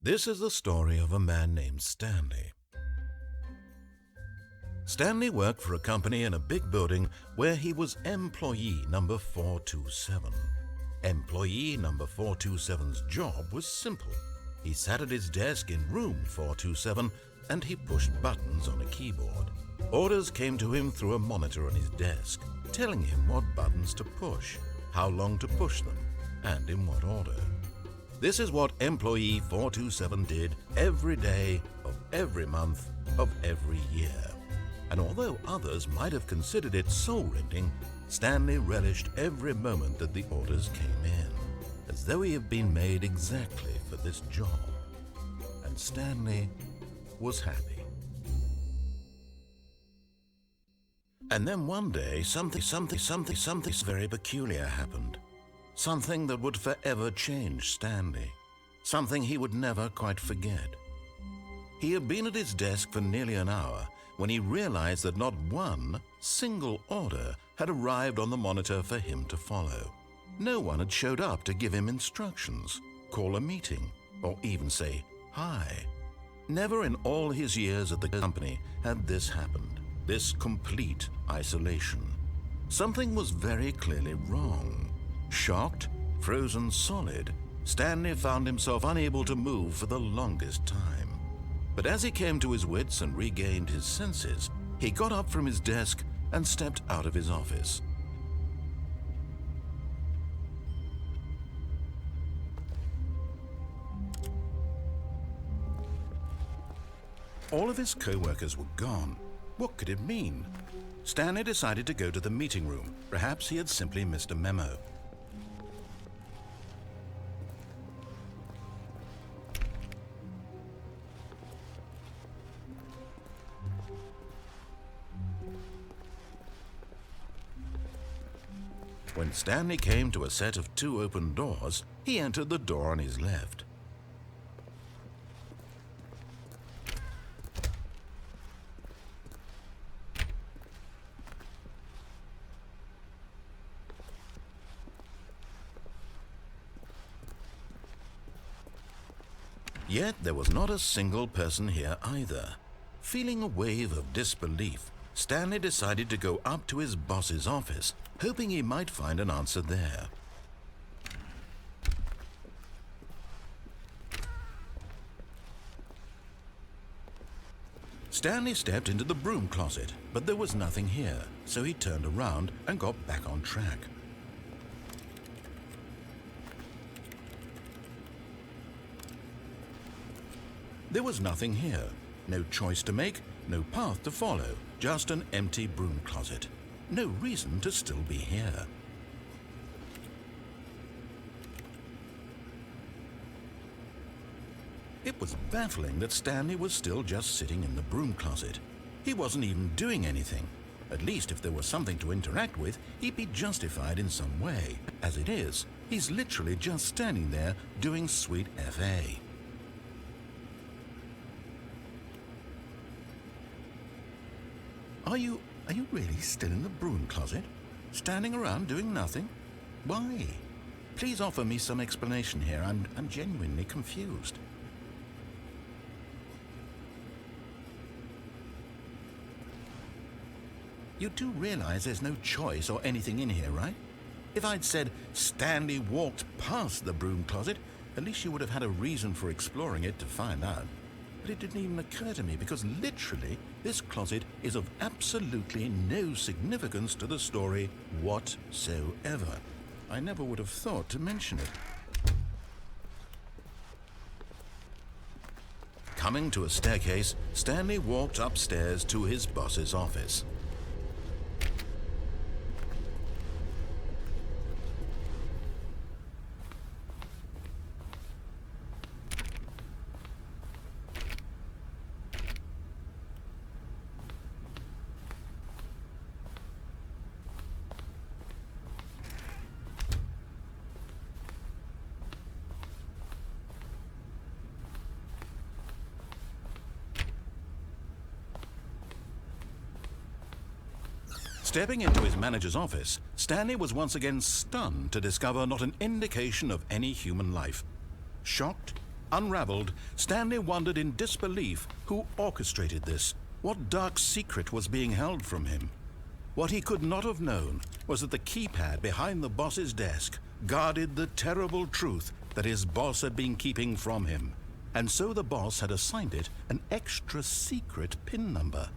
This is the story of a man named Stanley. Stanley worked for a company in a big building where he was employee number 427. Employee number 427's job was simple. He sat at his desk in room 427 and he pushed buttons on a keyboard. Orders came to him through a monitor on his desk, telling him what buttons to push, how long to push them, and in what order. This is what employee 427 did every day of every month of every year. And although others might have considered it soul-rending, Stanley relished every moment that the orders came in, as though he had been made exactly for this job. And Stanley was happy. And then one day, something very peculiar happened. Something that would forever change Stanley. Something he would never quite forget. He had been at his desk for nearly an hour when he realized that not one single order had arrived on the monitor for him to follow. No one had showed up to give him instructions, call a meeting, or even say hi. Never in all his years at the company had this happened, this complete isolation. Something was very clearly wrong. Shocked, frozen solid, Stanley found himself unable to move for the longest time. But as he came to his wits and regained his senses, he got up from his desk and stepped out of his office. All of his co-workers were gone. What could it mean? Stanley decided to go to the meeting room. Perhaps he had simply missed a memo. When Stanley came to a set of 2 open doors, he entered the door on his left. Yet there was not a single person here either. Feeling a wave of disbelief, Stanley decided to go up to his boss's office, hoping he might find an answer there. Stanley stepped into the broom closet, but there was nothing here, so he turned around and got back on track. There was nothing here. No choice to make, no path to follow, just an empty broom closet. No reason to still be here. It was baffling that Stanley was still just sitting in the broom closet. He wasn't even doing anything. At least if there was something to interact with, he'd be justified in some way. As it is, he's literally just standing there doing sweet FA. Are you really still in the broom closet? Standing around doing nothing? Why? Please offer me some explanation here. I'm genuinely confused. You do realize there's no choice or anything in here, right? If I'd said Stanley walked past the broom closet, at least you would have had a reason for exploring it to find out. But it didn't even occur to me because literally this closet is of absolutely no significance to the story whatsoever. I never would have thought to mention it. Coming to a staircase, Stanley walked upstairs to his boss's office. Stepping into his manager's office, Stanley was once again stunned to discover not an indication of any human life. Shocked, Unraveled, Stanley wondered in disbelief who orchestrated this, what dark secret was being held from him. What he could not have known was that the keypad behind the boss's desk guarded the terrible truth that his boss had been keeping from him. And so the boss had assigned it an extra secret PIN number,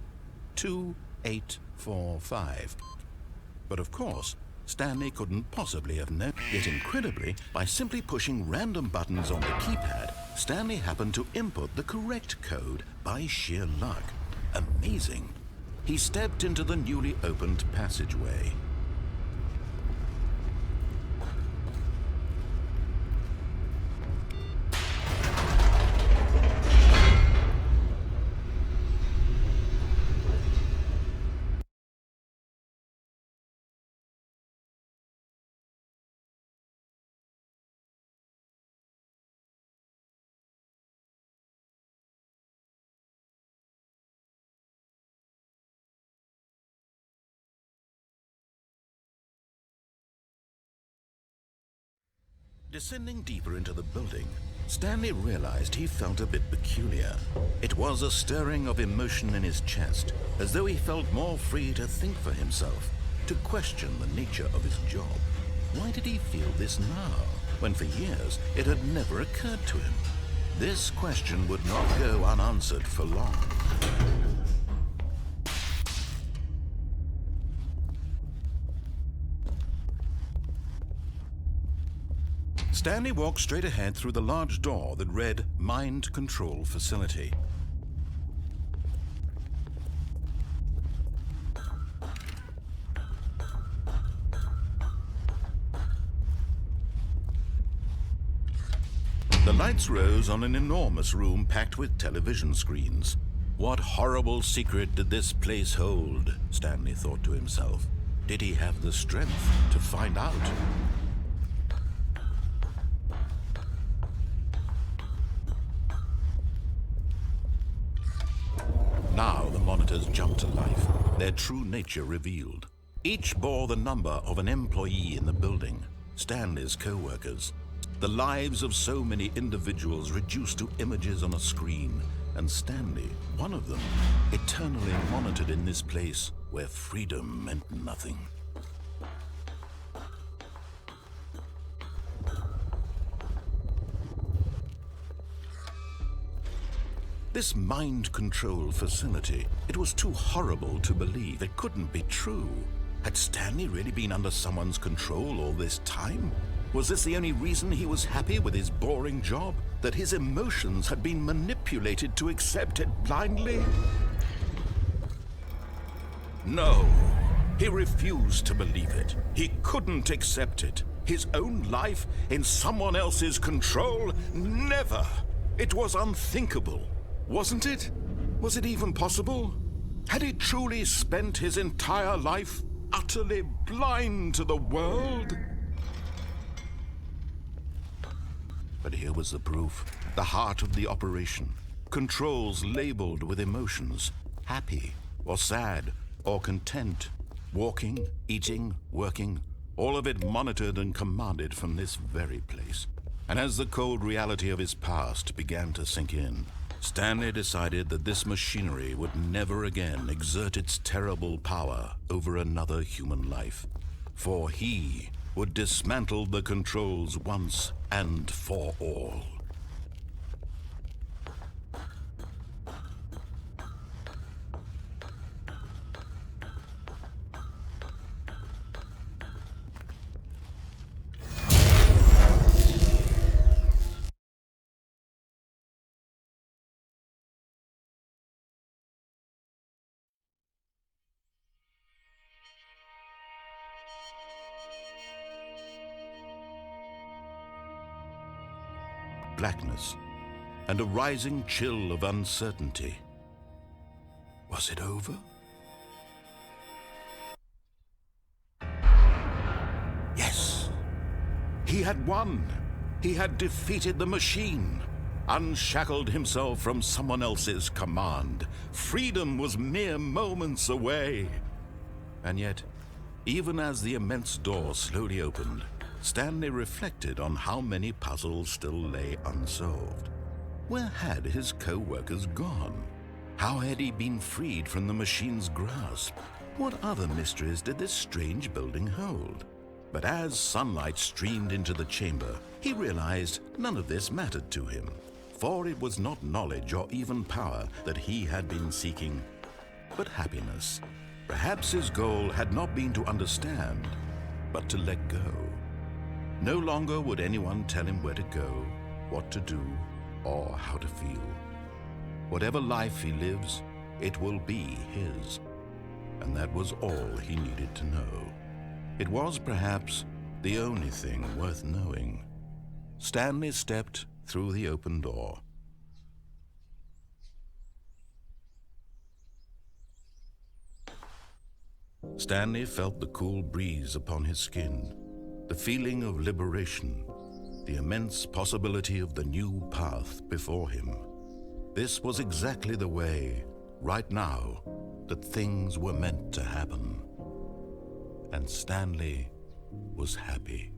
2845. But of course, Stanley couldn't possibly have known. Yet incredibly, by simply pushing random buttons on the keypad, Stanley happened to input the correct code by sheer luck. Amazing. He stepped into the newly opened passageway. Descending deeper into the building, Stanley realized he felt a bit peculiar. It was a stirring of emotion in his chest, as though he felt more free to think for himself, to question the nature of his job. Why did he feel this now, when for years it had never occurred to him? This question would not go unanswered for long. Stanley walked straight ahead through the large door that read Mind Control Facility. The lights rose on an enormous room packed with television screens. What horrible secret did this place hold? Stanley thought to himself. Did he have the strength to find out? Now the monitors jumped to life, their true nature revealed. Each bore the number of an employee in the building, Stanley's co-workers. The lives of so many individuals reduced to images on a screen, and Stanley, one of them, eternally monitored in this place where freedom meant nothing. This mind control facility, it was too horrible to believe. It couldn't be true. Had Stanley really been under someone's control all this time? Was this the only reason he was happy with his boring job? That his emotions had been manipulated to accept it blindly? No, he refused to believe it. He couldn't accept it. His own life in someone else's control? Never! It was unthinkable. Wasn't it? Was it even possible? Had he truly spent his entire life utterly blind to the world? But here was the proof, the heart of the operation. Controls labeled with emotions, happy or sad or content, walking, eating, working, all of it monitored and commanded from this very place. And as the cold reality of his past began to sink in, Stanley decided that this machinery would never again exert its terrible power over another human life, for he would dismantle the controls once and for all. Blackness, and a rising chill of uncertainty. Was it over? Yes! He had won! He had defeated the machine, unshackled himself from someone else's command. Freedom was mere moments away. And yet, even as the immense door slowly opened, Stanley reflected on how many puzzles still lay unsolved. Where had his co-workers gone? How had he been freed from the machine's grasp? What other mysteries did this strange building hold? But as sunlight streamed into the chamber, he realized none of this mattered to him, for it was not knowledge or even power that he had been seeking, but happiness. Perhaps his goal had not been to understand, but to let go. No longer would anyone tell him where to go, what to do, or how to feel. Whatever life he lives, it will be his. And that was all he needed to know. It was perhaps the only thing worth knowing. Stanley stepped through the open door. Stanley felt the cool breeze upon his skin, the feeling of liberation, the immense possibility of the new path before him. This was exactly the way, right now, that things were meant to happen. And Stanley was happy.